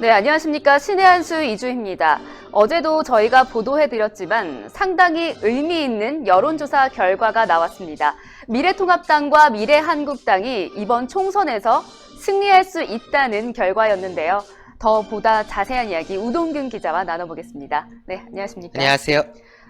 네, 안녕하십니까. 신의 한수 이주희입니다. 어제도 저희가 보도해드렸지만 상당히 의미 있는 여론조사 결과가 나왔습니다. 미래통합당과 미래한국당이 이번 총선에서 승리할 수 있다는 결과였는데요. 더 보다 자세한 이야기 우동균 기자와 나눠보겠습니다. 네, 안녕하십니까. 안녕하세요.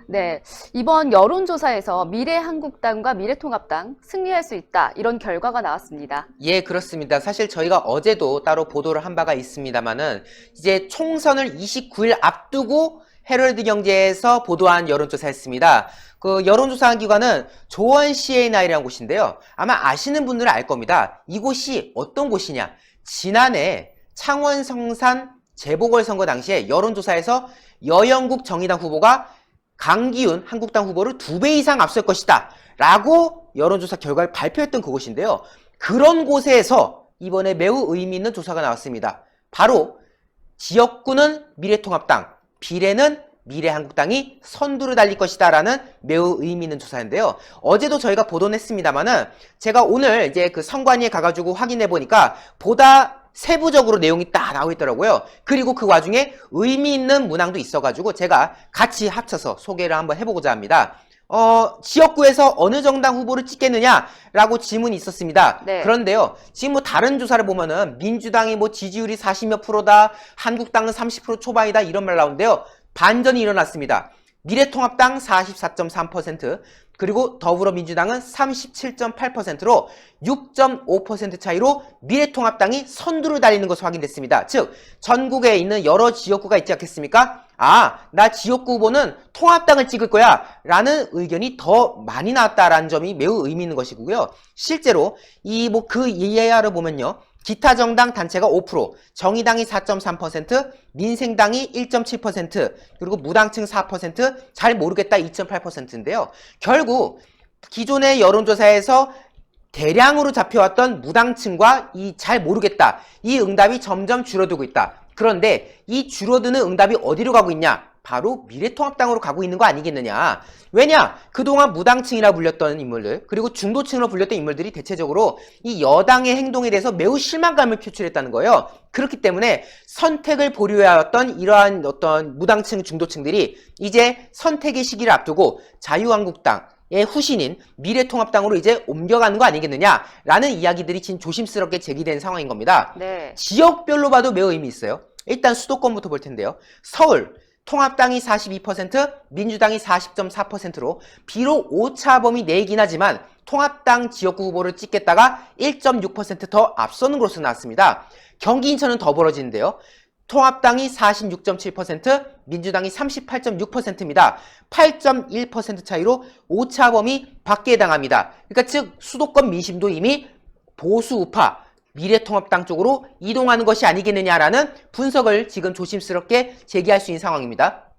네, 이번 여론조사에서 미래한국당과 미래통합당 승리할 수 있다 이런 결과가 나왔습니다. 예, 그렇습니다. 사실 저희가 어제도 따로 보도를 한 바가 있습니다만은 이제 총선을 29일 앞두고 헤럴드 경제에서 보도한 여론조사였습니다. 그 여론조사한 기관은 조원 CNI라는 곳인데요. 아마 아시는 분들은 알 겁니다. 이곳이 어떤 곳이냐? 지난해 창원 성산 재보궐선거 당시에 여론조사에서 여영국 정의당 후보가 강기훈 한국당 후보를 2배 이상 앞설 것이다 라고 여론조사 결과를 발표했던 그곳인데요. 그런 곳에서 이번에 매우 의미 있는 조사가 나왔습니다. 바로 지역구는 미래통합당, 비례는 미래한국당이 선두를 달릴 것이다 라는 매우 의미 있는 조사인데요. 어제도 저희가 보도는 했습니다만은 제가 오늘 이제 그 선관위에 가가지고 확인해 보니까 보다 세부적으로 내용이 딱 나와 있더라고요. 그리고 그 와중에 의미 있는 문항도 있어가지고 제가 같이 합쳐서 소개를 한번 해보고자 합니다. 지역구에서 어느 정당 후보를 찍겠느냐라고 질문이 있었습니다. 네. 그런데요, 지금 뭐 다른 조사를 보면은 민주당이 뭐 지지율이 40몇 프로다, 한국당은 30% 초반이다 이런 말 나오는데요. 반전이 일어났습니다. 미래통합당 44.3%, 그리고 더불어민주당은 37.8%로 6.5% 차이로 미래통합당이 선두를 달리는 것으로 확인됐습니다. 즉, 전국에 있는 여러 지역구가 있지 않겠습니까? 나 지역구 후보는 통합당을 찍을 거야 라는 의견이 더 많이 나왔다라는 점이 매우 의미 있는 것이고요. 실제로 그 이하를 보면요. 기타 정당 단체가 5%, 정의당이 4.3%, 민생당이 1.7%, 그리고 무당층 4%, 잘 모르겠다 2.8%인데요. 결국 기존의 여론조사에서 대량으로 잡혀왔던 무당층과 이 잘 모르겠다, 이 응답이 점점 줄어들고 있다. 그런데 이 줄어드는 응답이 어디로 가고 있냐? 바로 미래통합당으로 가고 있는 거 아니겠느냐. 왜냐? 그동안 무당층이라 불렸던 인물들, 그리고 중도층으로 불렸던 인물들이 대체적으로 이 여당의 행동에 대해서 매우 실망감을 표출했다는 거예요. 그렇기 때문에 선택을 보류해왔던 이러한 어떤 무당층, 중도층들이 이제 선택의 시기를 앞두고 자유한국당의 후신인 미래통합당으로 이제 옮겨가는 거 아니겠느냐라는 이야기들이 지금 조심스럽게 제기된 상황인 겁니다. 네. 지역별로 봐도 매우 의미 있어요. 일단 수도권부터 볼 텐데요. 서울 통합당이 42%, 민주당이 40.4%로 비록 오차범위 내이긴 하지만 통합당 지역구 후보를 찍겠다가 1.6% 더 앞서는 것으로 나왔습니다. 경기 인천은 더 벌어지는데요. 통합당이 46.7%, 민주당이 38.6%입니다. 8.1% 차이로 오차범위 밖에 해당합니다. 그러니까 즉 수도권 민심도 이미 보수 우파 미래통합당 쪽으로 이동하는 것이 아니겠느냐라는 분석을 지금 조심스럽게 제기할 수 있는 상황입니다.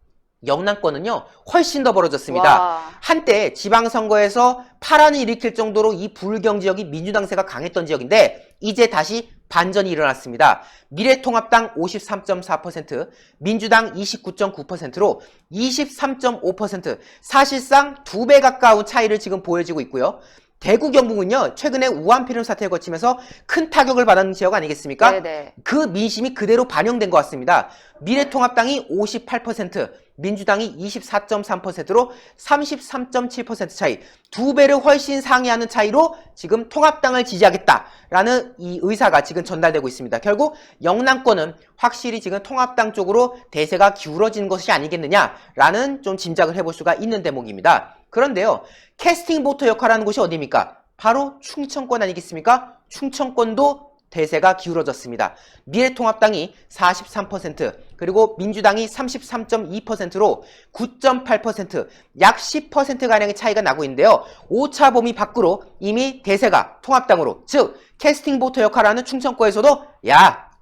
영남권은요 훨씬 더 벌어졌습니다. 와. 한때 지방선거에서 파란을 일으킬 정도로 이 불경 지역이 민주당세가 강했던 지역인데 이제 다시 반전이 일어났습니다. 미래통합당 53.4%, 민주당 29.9%로 23.5%, 사실상 2배 가까운 차이를 지금 보여지고 있고요. 대구 경북은요 최근에 우한폐렴 사태를 거치면서 큰 타격을 받은 지역 아니겠습니까? 네네. 그 민심이 그대로 반영된 것 같습니다. 미래통합당이 58%, 민주당이 24.3%로 33.7% 차이, 2배를 훨씬 상회하는 차이로 지금 통합당을 지지하겠다라는 이 의사가 지금 전달되고 있습니다. 결국 영남권은 확실히 지금 통합당 쪽으로 대세가 기울어진 것이 아니겠느냐라는 좀 짐작을 해볼 수가 있는 대목입니다. 그런데요, 캐스팅 보터 역할을 하는 곳이 어디입니까? 바로 충청권 아니겠습니까? 충청권도 대세가 기울어졌습니다. 미래통합당이 43%, 그리고 민주당이 33.2%로 9.8%, 약 10%가량의 차이가 나고 있는데요. 오차 범위 밖으로 이미 대세가 통합당으로, 즉 캐스팅 보터 역할을 하는 충청권에서도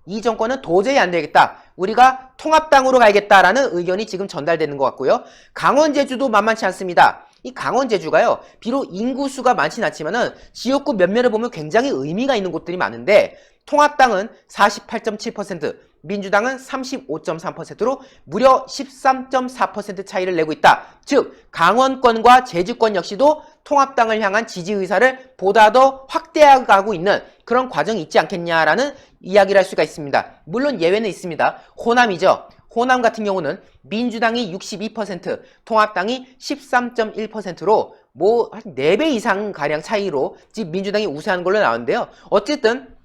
이 정권은 도저히 안 되겠다, 우리가 통합당으로 가야겠다라는 의견이 지금 전달되는 것 같고요. 강원, 제주도 만만치 않습니다. 이 강원, 제주가요 비록 인구수가 많진 않지만은 지역구 면면을 보면 굉장히 의미가 있는 곳들이 많은데 통합당은 48.7%, 민주당은 35.3%로 무려 13.4% 차이를 내고 있다. 즉 강원권과 제주권 역시도 통합당을 향한 지지 의사를 보다 더 확대해가고 있는 그런 과정이 있지 않겠냐라는 이야기를 할 수가 있습니다. 물론 예외는 있습니다. 호남이죠. 호남 같은 경우는 민주당이 62%, 통합당이 13.1%로 뭐 한 4배 이상 가량 차이로 지금 민주당이 우세한 걸로 나오는데요. 어쨌든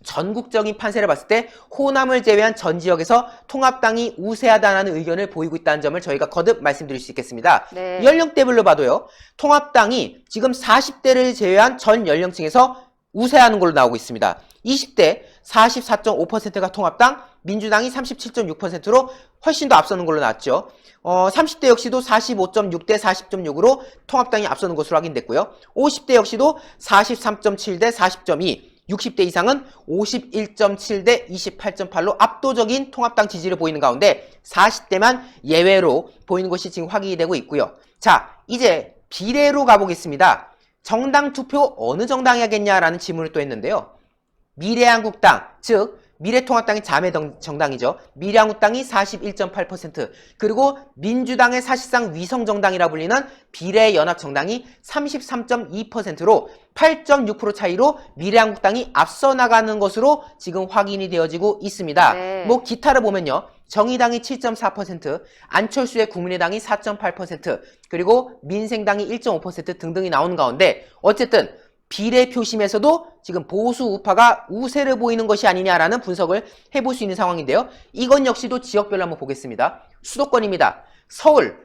전국적인 판세를 봤을 때 호남을 제외한 전 지역에서 통합당이 우세하다는 의견을 보이고 있다는 점을 저희가 거듭 말씀드릴 수 있겠습니다. 네. 연령대별로 봐도요. 통합당이 지금 40대를 제외한 전 연령층에서 우세하는 걸로 나오고 있습니다. 20대 44.5%가 통합당, 민주당이 37.6%로 훨씬 더 앞서는 걸로 나왔죠. 30대 역시도 45.6대 40.6으로 통합당이 앞서는 것으로 확인됐고요. 50대 역시도 43.7 대 40.2, 60대 이상은 51.7 대 28.8로 압도적인 통합당 지지를 보이는 가운데 40대만 예외로 보이는 것이 지금 확인이 되고 있고요. 자, 이제 비례로 가보겠습니다. 정당 투표 어느 정당이 하겠냐라는 질문을 또 했는데요. 미래한국당, 즉 미래통합당이 자매 정당이죠. 미래한국당이 41.8%, 그리고 민주당의 사실상 위성정당이라 불리는 비례연합정당이 33.2%로 8.6% 차이로 미래한국당이 앞서 나가는 것으로 지금 확인이 되어지고 있습니다. 네. 뭐 기타를 보면요. 정의당이 7.4%, 안철수의 국민의당이 4.8%, 그리고 민생당이 1.5% 등등이 나오는 가운데 어쨌든 비례 표심에서도 지금 보수 우파가 우세를 보이는 것이 아니냐라는 분석을 해볼 수 있는 상황인데요. 이건 역시도 지역별로 한번 보겠습니다. 수도권입니다. 서울,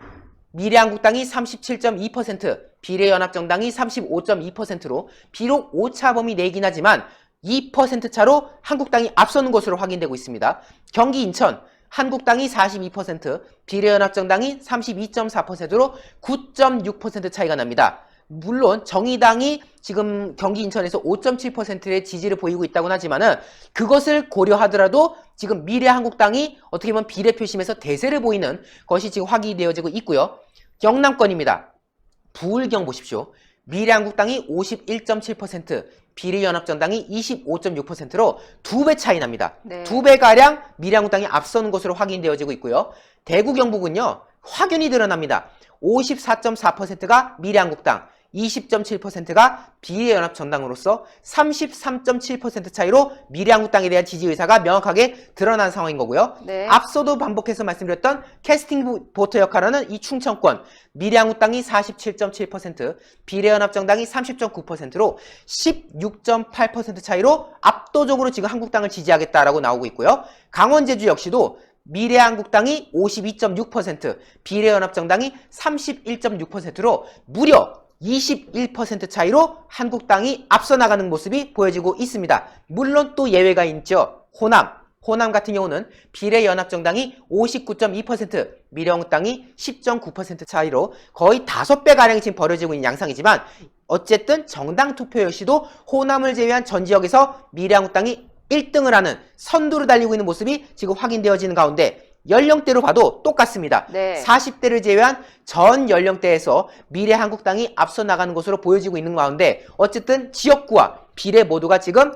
미래한국당이 37.2%, 비례연합정당이 35.2%로 비록 오차범위 내긴 하지만 2% 차로 한국당이 앞서는 것으로 확인되고 있습니다. 경기 인천, 한국당이 42%, 비례연합정당이 32.4%로 9.6% 차이가 납니다. 물론 정의당이 지금 경기 인천에서 5.7%의 지지를 보이고 있다고는 하지만은 그것을 고려하더라도 지금 미래한국당이 어떻게 보면 비례 표심에서 대세를 보이는 것이 지금 확인이 되어지고 있고요. 영남권입니다. 부울경 보십시오. 미래한국당이 51.7%, 비례연합정당이 25.6%로 2배 차이 납니다. 네. 2배가량 미래한국당이 앞서는 것으로 확인되어지고 있고요. 대구 경북은요. 확연히 드러납니다. 54.4%가 미래한국당, 20.7%가 비례연합정당으로서 33.7% 차이로 미래한국당에 대한 지지 의사가 명확하게 드러난 상황인 거고요. 네. 앞서도 반복해서 말씀드렸던 캐스팅 보트 역할하는 이 충청권, 미래한국당이 47.7%, 비례연합정당이 30.9%로 16.8% 차이로 압도적으로 지금 한국당을 지지하겠다라고 나오고 있고요. 강원 제주 역시도 미래한국당이 52.6%, 비례연합정당이 31.6%로 무려 21% 차이로 한국당이 앞서 나가는 모습이 보여지고 있습니다. 물론 또 예외가 있죠. 호남 같은 경우는 비례연합정당이 59.2%, 미래한국당이 10.9% 차이로 거의 5배가량이 지금 벌어지고 있는 양상이지만 어쨌든 정당 투표 역시도 호남을 제외한 전 지역에서 미래한국당이 1등을 하는 선두를 달리고 있는 모습이 지금 확인되어지는 가운데 연령대로 봐도 똑같습니다. 네. 40대를 제외한 전 연령대에서 미래한국당이 앞서 나가는 것으로 보여지고 있는 가운데 어쨌든 지역구와 비례 모두가 지금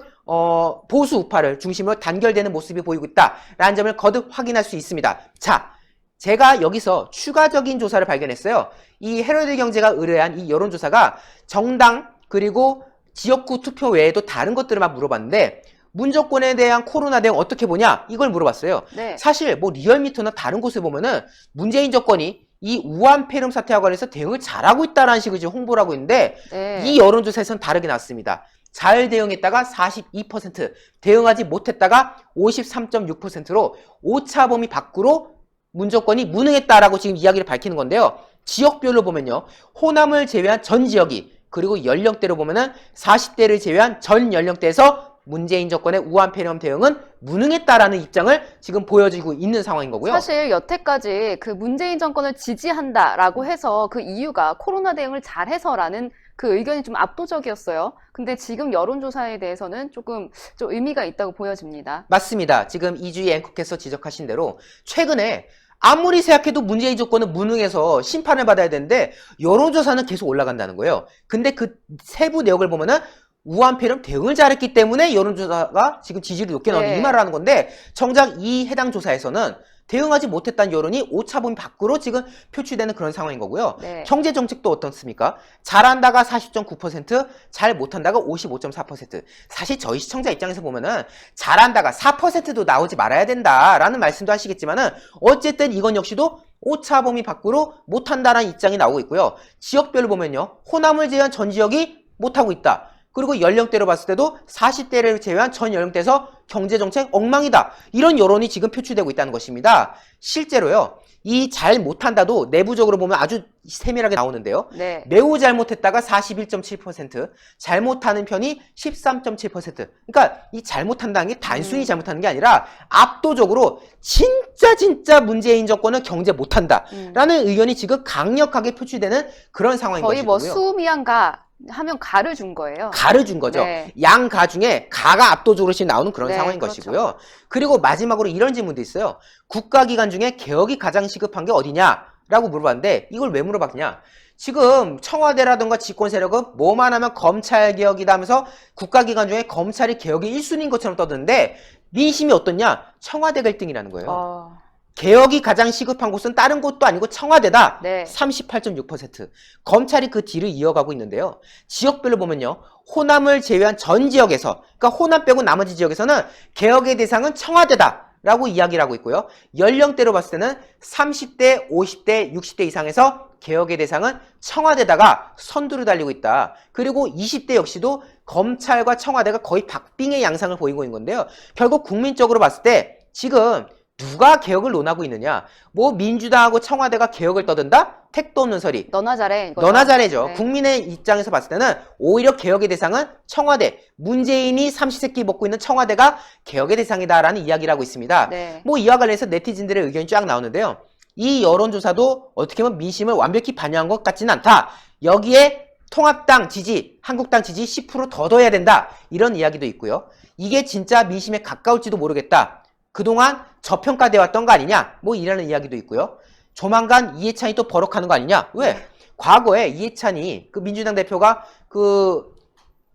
보수 우파를 중심으로 단결되는 모습이 보이고 있다라는 점을 거듭 확인할 수 있습니다. 자, 제가 여기서 추가적인 조사를 발견했어요. 이 헤럴드 경제가 의뢰한 이 여론조사가 정당 그리고 지역구 투표 외에도 다른 것들을 막 물어봤는데 문정권에 대한 코로나 대응 어떻게 보냐? 이걸 물어봤어요. 네. 사실 뭐 리얼미터나 다른 곳을 보면은 문재인 정권이 이 우한 폐렴 사태와 관련해서 대응을 잘하고 있다는 식으로 지금 홍보를 하고 있는데 네. 이 여론조사에서는 다르게 나왔습니다. 잘 대응했다가 42%, 대응하지 못했다가 53.6%로 오차 범위 밖으로 문정권이 무능했다라고 지금 이야기를 밝히는 건데요. 지역별로 보면요. 호남을 제외한 전 지역이 그리고 연령대로 보면은 40대를 제외한 전 연령대에서 문재인 정권의 우한 폐렴 대응은 무능했다라는 입장을 지금 보여주고 있는 상황인 거고요. 사실 여태까지 그 문재인 정권을 지지한다라고 해서 그 이유가 코로나 대응을 잘해서라는 그 의견이 좀 압도적이었어요. 근데 지금 여론조사에 대해서는 좀 의미가 있다고 보여집니다. 맞습니다. 지금 이주희 앵커께서 지적하신 대로 최근에 아무리 생각해도 문재인 정권은 무능해서 심판을 받아야 되는데 여론조사는 계속 올라간다는 거예요. 근데 그 세부 내역을 보면은 우한폐렴 대응을 잘했기 때문에 여론조사가 지금 지지율이 높게 나오는 네. 이 말을 하는 건데 정작 이 해당 조사에서는 대응하지 못했다는 여론이 오차범위 밖으로 지금 표출되는 그런 상황인 거고요. 네. 경제 정책도 어떻습니까? 잘한다가 40.9%, 잘 못한다가 55.4%. 사실 저희 시청자 입장에서 보면은 잘한다가 4%도 나오지 말아야 된다라는 말씀도 하시겠지만은 어쨌든 이건 역시도 오차범위 밖으로 못한다라는 입장이 나오고 있고요. 지역별로 보면요. 호남을 제외한 전 지역이 못하고 있다. 그리고 연령대로 봤을 때도 40대를 제외한 전 연령대에서 경제정책 엉망이다. 이런 여론이 지금 표출되고 있다는 것입니다. 실제로요. 이 잘 못한다도 내부적으로 보면 아주 세밀하게 나오는데요. 네. 매우 잘못했다가 41.7%, 잘못하는 편이 13.7%. 그러니까 이 잘못한다는 게 단순히 잘못하는 게 아니라 압도적으로 진짜 문재인 정권은 경제 못한다라는 의견이 지금 강력하게 표출되는 그런 상황인 거의 뭐 것이고요. 수미양가 하면 가를 준 거예요. 가를 준 거죠. 네. 양가 중에 가가 압도적으로 지금 나오는 그런 네, 상황인 그렇죠. 것이고요. 그리고 마지막으로 이런 질문도 있어요. 국가기관 중에 개혁이 가장 시급한 게 어디냐라고 물어봤는데 이걸 왜 물어봤냐? 지금 청와대라든가 집권 세력은 뭐만 하면 검찰개혁이다 하면서 국가기관 중에 검찰이 개혁이 1순위인 것처럼 떠드는데 민심이 어떻냐? 청와대가 1등이라는 거예요. 개혁이 가장 시급한 곳은 다른 곳도 아니고 청와대다. 네. 38.6%. 검찰이 그 뒤를 이어가고 있는데요. 지역별로 보면요. 호남을 제외한 전 지역에서, 그러니까 호남 빼고 나머지 지역에서는 개혁의 대상은 청와대다. 라고 이야기를 하고 있고요. 연령대로 봤을 때는 30대, 50대, 60대 이상에서 개혁의 대상은 청와대다가 선두를 달리고 있다. 그리고 20대 역시도 검찰과 청와대가 거의 박빙의 양상을 보이고 있는 건데요. 결국 국민적으로 봤을 때 지금 누가 개혁을 논하고 있느냐? 뭐 민주당하고 청와대가 개혁을 떠든다? 택도 없는 소리. 너나 잘해. 이거죠? 너나 잘해죠. 네. 국민의 입장에서 봤을 때는 오히려 개혁의 대상은 청와대. 문재인이 삼시세끼 먹고 있는 청와대가 개혁의 대상이다라는 이야기를 하고 있습니다. 네. 뭐 이와 관련해서 네티즌들의 의견이 쫙 나오는데요. 이 여론조사도 어떻게 보면 민심을 완벽히 반영한 것 같지는 않다. 여기에 통합당 지지, 한국당 지지 10%더 둬야 된다. 이런 이야기도 있고요. 이게 진짜 민심에 가까울지도 모르겠다. 그동안 저평가되어 왔던 거 아니냐? 뭐 이라는 이야기도 있고요. 조만간 이해찬이 또 버럭하는 거 아니냐? 왜? 과거에 이해찬이 그 민주당 대표가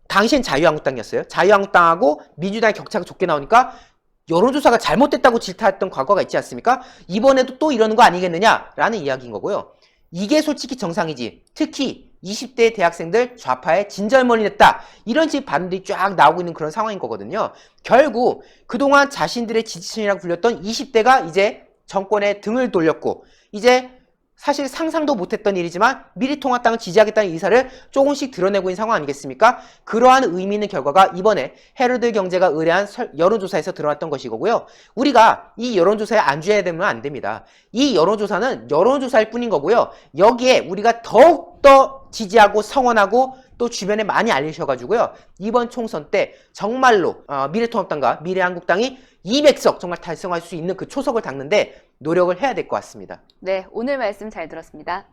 당시엔 자유한국당이었어요. 자유한국당하고 민주당의 격차가 좁게 나오니까 여론조사가 잘못됐다고 질타했던 과거가 있지 않습니까? 이번에도 또 이러는 거 아니겠느냐라는 이야기인 거고요. 이게 솔직히 정상이지. 특히 20대 대학생들 좌파에 진절머리냈다. 이런 식 반응들이 쫙 나오고 있는 그런 상황인 거거든요. 결국 그동안 자신들의 지지층이라고 불렸던 20대가 이제 정권에 등을 돌렸고 이제 사실 상상도 못했던 일이지만 미래통합당을 지지하겠다는 의사를 조금씩 드러내고 있는 상황 아니겠습니까? 그러한 의미 있는 결과가 이번에 헤럴드 경제가 의뢰한 여론조사에서 드러났던 것이고요. 우리가 이 여론조사에 안주해야 되면 안 됩니다. 이 여론조사는 여론조사일 뿐인 거고요. 여기에 우리가 더욱더 지지하고 성원하고 또 주변에 많이 알리셔가지고요. 이번 총선 때 정말로 미래통합당과 미래한국당이 200석 정말 달성할 수 있는 그 초석을 닦는데 노력을 해야 될 것 같습니다. 네, 오늘 말씀 잘 들었습니다.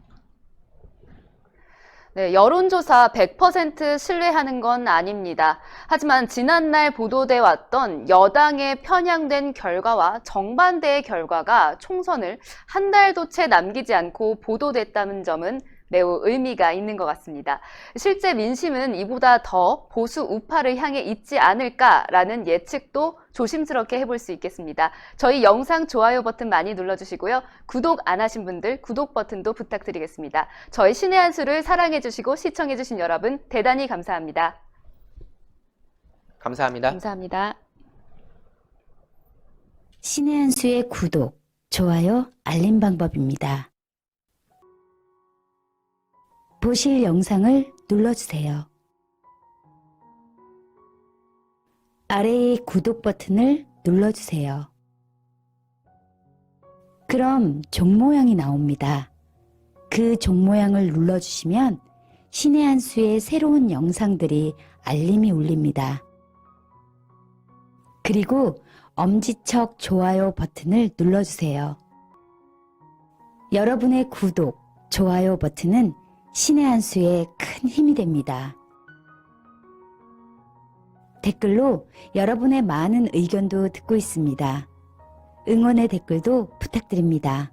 네, 여론조사 100% 신뢰하는 건 아닙니다. 하지만 지난날 보도돼 왔던 여당의 편향된 결과와 정반대의 결과가 총선을 한 달도 채 남기지 않고 보도됐다는 점은 매우 의미가 있는 것 같습니다. 실제 민심은 이보다 더 보수 우파를 향해 있지 않을까라는 예측도 조심스럽게 해볼 수 있겠습니다. 저희 영상 좋아요 버튼 많이 눌러주시고요. 구독 안 하신 분들 구독 버튼도 부탁드리겠습니다. 저희 신의 한 수를 사랑해주시고 시청해주신 여러분 대단히 감사합니다. 감사합니다. 감사합니다. 신의 한 수의 구독, 좋아요, 알림 방법입니다. 보실 영상을 눌러주세요. 아래의 구독 버튼을 눌러주세요. 그럼 종 모양이 나옵니다. 그 종 모양을 눌러주시면 신의 한 수의 새로운 영상들이 알림이 울립니다. 그리고 엄지척 좋아요 버튼을 눌러주세요. 여러분의 구독, 좋아요 버튼은 신의 한 수에 큰 힘이 됩니다. 댓글로 여러분의 많은 의견도 듣고 있습니다. 응원의 댓글도 부탁드립니다.